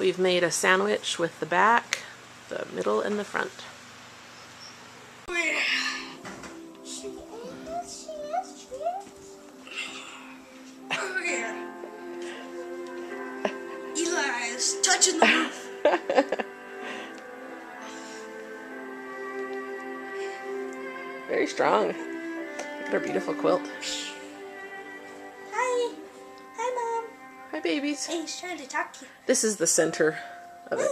We've made a sandwich with the back, the middle, and the front. Eli is touching the roof. Very strong. Look at our beautiful quilt. Hi. Hi, Mom. Hi, babies. Hey, he's trying to talk to you. This is the center of it.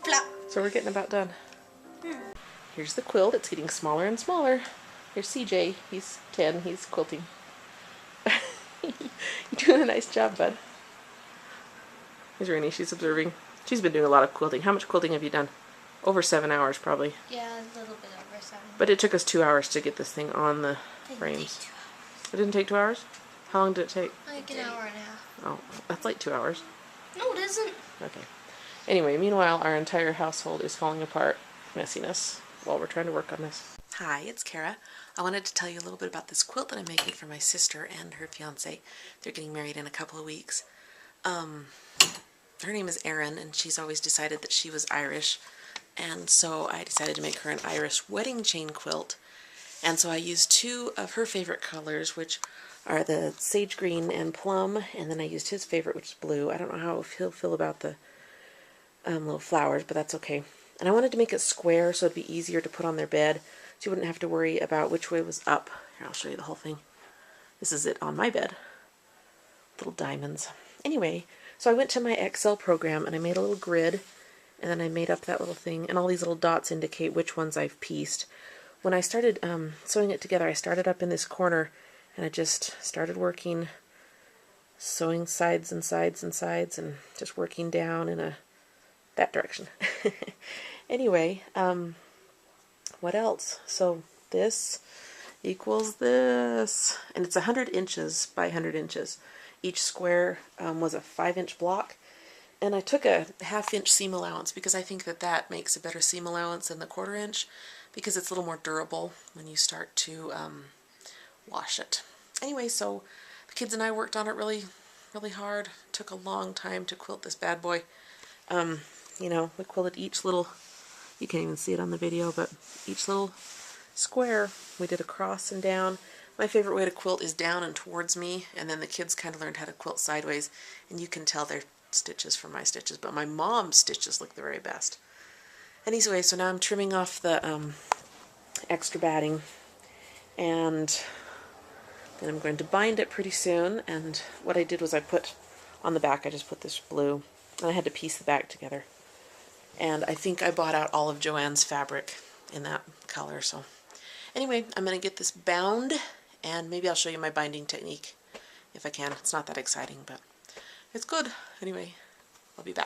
Plop. So we're getting about done. Here's the quilt. It's getting smaller and smaller. Here's CJ. He's 10. He's quilting. You're doing a nice job, bud. Here's Rainey. She's observing. She's been doing a lot of quilting. How much quilting have you done? Over 7 hours, probably. Yeah, a little bit over 7. But it took us 2 hours to get this thing on the frames. It didn't take 2 hours? How long did it take? Like an hour and a half. Oh, that's like 2 hours. No, it isn't. Okay. Anyway, meanwhile, our entire household is falling apart, messiness, while we're trying to work on this. Hi, it's Kara. I wanted to tell you a little bit about this quilt that I'm making for my sister and her fiance. They're getting married in a couple of weeks. Her name is Erin, and she's always decided that she was Irish, and so I decided to make her an Irish wedding chain quilt. And so I used 2 of her favorite colors, which are the sage green and plum, and then I used his favorite, which is blue. I don't know how he'll feel about the little flowers, but that's okay. And I wanted to make it square so it'd be easier to put on their bed, so you wouldn't have to worry about which way was up. Here, I'll show you the whole thing. This is it on my bed. Little diamonds. Anyway, so I went to my Excel program and I made a little grid, and then I made up that little thing, and all these little dots indicate which ones I've pieced. When I started sewing it together, I started up in this corner, and I just started working, sewing sides and sides and sides, and just working down in that direction. Anyway, what else? So this equals this, and it's 100 inches by 100 inches. Each square was a 5-inch block, and I took a 1/2-inch seam allowance because I think that that makes a better seam allowance than the 1/4 inch, because it's a little more durable when you start to wash it. Anyway, so the kids and I worked on it really hard. It took a long time to quilt this bad boy. You know, we quilted each little, you can't even see it on the video, but each little square we did across and down. My favorite way to quilt is down and towards me, and then the kids kind of learned how to quilt sideways, and you can tell they're stitches from my stitches, but my mom's stitches look the very best. Anyway, so now I'm trimming off the extra batting, and then I'm going to bind it pretty soon. And what I did was I put on the back, I just put this blue, and I had to piece the back together. And I think I bought out all of Joanne's fabric in that color. So anyway, I'm going to get this bound, and maybe I'll show you my binding technique if I can. It's not that exciting, but it's good. Anyway, I'll be back.